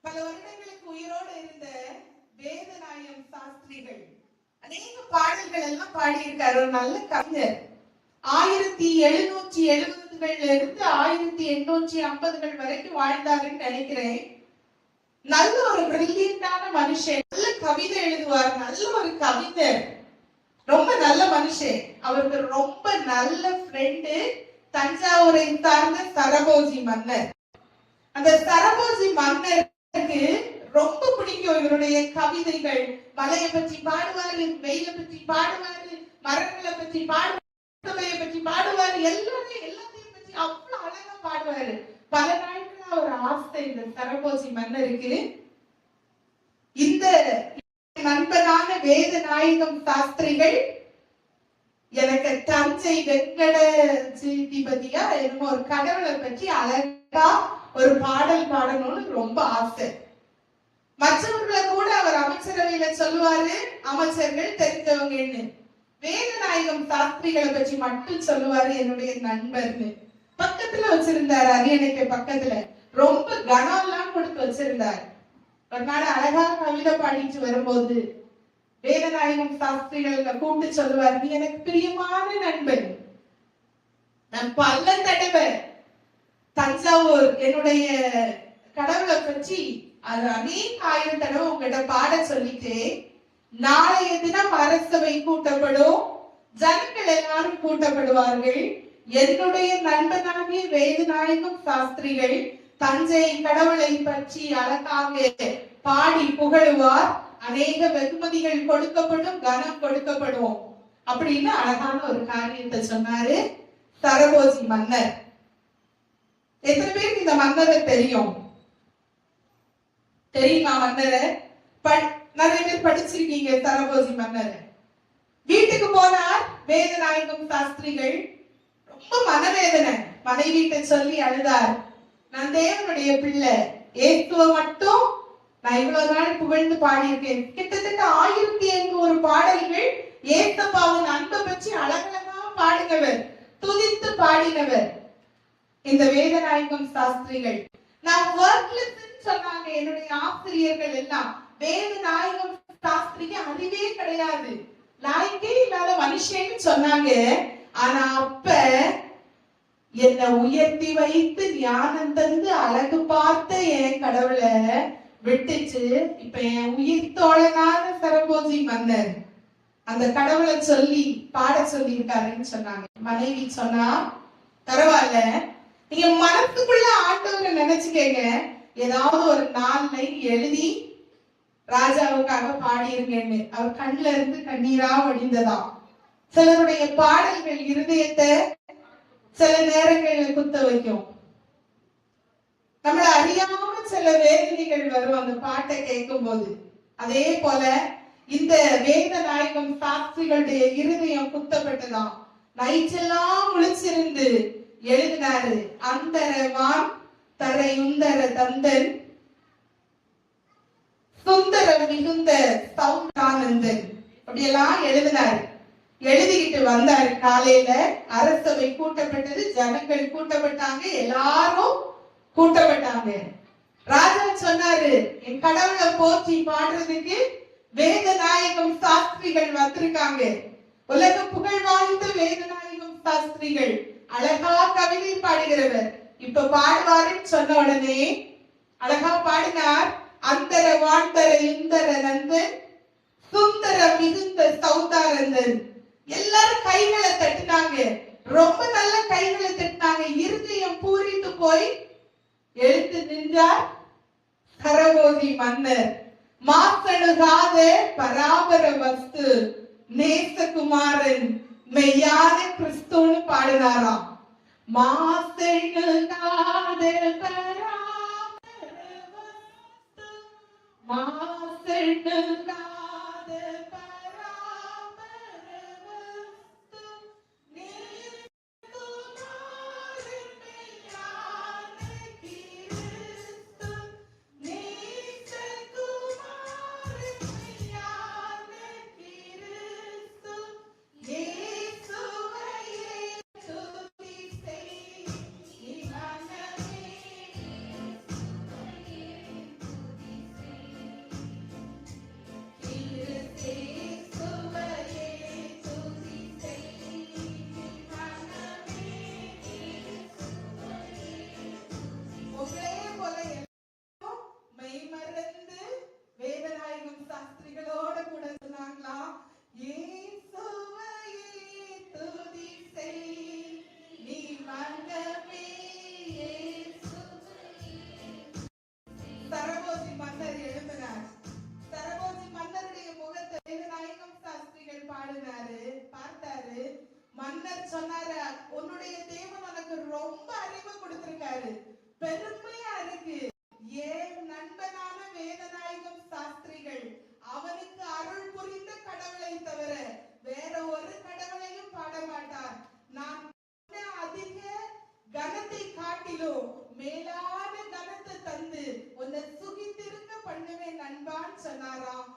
பல வருடங்களுக்கு உயிரோடு இருந்த வேதநாயகம் சாஸ்திரிகள் அநேக பாடல்கள் எல்லாம் பாடியிருக்காரு. ஒரு நல்ல கவிஞர். 1770களில் இருந்து 1850கள் வரைக்கும் வாழ்ந்தாருன்னு நினைக்கிறேன். நல்ல ஒரு பிரில்லியண்டான மனுஷன், நல்ல கவிதை எழுதுவார், நல்ல ஒரு கவிஞர், ரொம்ப நல்ல மனுஷன். அவருக்கு ரொம்ப நல்ல ஃப்ரெண்டு தஞ்சாவூரை சார்ந்த சரபோஜி மன்னர். அந்த சரபோஜி மன்னருக்கு ரொம்ப பிடிக்கும் இவருடைய கவிதைகள். மலையை பற்றி பாடுவாரு, வெயில பற்றி பாடுவாரு, மரங்களை பற்றி பாடுவாரு, பற்றி பாடுவாரு, எல்லாத்தையும் பற்றி அவ்வளவு அழகா பாடுவாரு. பல நாட்களா ஒரு ஆசை இந்த சரபோஜி மன்னருக்கு. இந்த நண்பனான வேதநாயகம் சாஸ்திரிகள் எனக்கு தஞ்சை வெங்கட ஜீதிபதியா என்னமோ ஒரு கடவுளை பற்றி அழகா ஒரு பாடல் பாடணும்னு ரொம்ப ஆசை. மற்றவர்களை கூட அவர் அமைச்சரவையில சொல்லுவாரு, அமைச்சர்கள் தெரிஞ்சவங்கன்னு. வேதநாயகம் சாஸ்திரிகளை பற்றி மட்டும் சொல்லுவாரு என்னுடைய நண்பர்னு. பக்கத்துல வச்சிருந்தாரு, அரியணைக்கு பக்கத்துல ரொம்ப கனம் எல்லாம் கொடுத்து வச்சிருந்தார். ஒரு நாள் அழகா கவிதை பாடிட்டு வரும்போது வேதநாயகம் சாஸ்திரிகளை கூப்பிட்டு சொல்லுவார், நீ எனக்கு பிரியமான நண்பன், நான் பல தடவை தஞ்சாவூர் என்னுடைய கடவுளை பற்றி அது அநேக ஆயிரம் தடவை உங்ககிட்ட பாட சொல்லிட்டு, நாளைய தினம் அரசவை கூட்டப்படும், ஜனங்கள் எல்லாரும் கூட்டப்படுவார்கள். என்னுடைய நண்பனாகிய வேதநாயகம் சாஸ்திரிகள் தஞ்சை கடவுளை பற்றி அழகாக பாடி புகழுவார், அநேக வெகுமதிகள் கொடுக்கப்படும், கனம் கொடுக்கப்படும் அப்படின்னு அழகான ஒரு காரியத்தை சொன்னாரு சரபோஜி மன்னர். எத்தனை பேருக்கு இந்த மன்னரை தெரியும்? தெரியுமா மன்னரை? நிறைய பேர் படிச்சிருக்கீங்க சரபோஜி மன்னர். வீட்டுக்கு போனார் வேதநாயகம் சாஸ்திரிகள். ரொம்ப மனவேதனை, மனைவிட்ட சொல்லி அழுதார். நான் தேவனுடைய பிள்ளை, ஏத்துவ மட்டும் நான் இவ்வளவு நாள் புகழ்ந்து பாடியிருக்கேன். கிட்டத்தட்ட 1800 பாடல்கள் ஏசப்பாவின் அன்பை பற்றி அழகழகா பாடினவர், துதித்து பாடினவர் இந்த வேதநாயகம் சாஸ்திரிகள். நான் ஒர்க்லெஸ் சொன்னாங்க என்னுடைய ஆசிரியர்கள் எல்லாம். வேதநாயகம் சாஸ்திரிக்கு அறிவே கிடையாது, லாய்க்கே இல்லாத மனுஷன்னு சொன்னாங்க. ஆனா அப்ப என்னை உயர்த்தி வைத்து ஞானம் தந்து அழகு பார்த்த என் கடவுளை விட்டுச்சு இப்ப என் உயிர் தோழனான சரபோஜி மன்னர் அந்த கடவுளை சொல்லி பாட சொல்லி இருக்காருன்னு சொன்னாங்க. மனைவி சொன்னா, பரவாயில்ல, நீங்க மனசுக்குள்ள ஆண்டவரை நினைச்சுக்கங்க, ஏதாவது ஒரு 4 லைன் எழுதி ராஜாவுக்காக பாடியிருங்கன்னு. அவர் கண்ணுல இருந்து கண்ணீரா வடிந்ததா. சிலருடைய பாடல்கள் இருதயத்தை சில நேரங்களில் குத்த வைக்கும். நம்மள அறியாம சில வேதனைகள் வரும் அந்த பாட்டை கேட்கும் போது. அதே போல இந்த வேதநாயகம் சாஸ்திரிகளுடைய இருதயம் குத்தப்பட்டதாம். நைட்டெல்லாம் முழிச்சிருந்து எழுதினாரு. அந்தரவான் தரையுந்தர தந்தன் சுந்தர மிகுந்த சௌந்தானந்தன் அப்படியெல்லாம் எழுதினாரு. எழுதிக்கிட்டு வந்தாரு. காலையில அரசவை கூட்டப்பட்டது, ஜனங்கள் கூட்டப்பட்டாங்க, எல்லாரும் கூட்டப்பட்டாங்க. ராஜா சொன்னாரு, என் கடவுளை போற்றி பாடுறதுக்கு வேதநாயகம் சாஸ்திரிகள் வந்திருக்காங்க. உலக புகழ் வாய்ந்த வேதநாயகம் சாஸ்திரிகள், அழகா கவிதை பாடுகிறவர், இப்ப பாடுவாருன்னு சொன்ன உடனே அழகா பாடினார். அந்தர வாண்டர இந்தர நந்தன் சுந்தர மிகுந்த சௌதாரந்தன். எல்லாரும் கைகளை தட்டினாங்க, ரொம்ப நல்ல கைகளை தட்டினாங்க. இருதயம் பூரித்து போய் எழுத்து நின்றார் சரபோஜி மன்னர். மாக்கணுகாத பராபர வஸ்து நேசகுமாரன் மெய்யான கிறிஸ்துன்னு பாடினாராம். மாசணுகாத பராபர வஸ்து, மாசணுகாத பராபர வஸ்து நேசகுமாரன் மெய்யான கிறிஸ்து, நேசகுமாரன் மெய்யான கிறிஸ்து, இயேசுவையே துதி செய் மனமே, சொன்னாராம்,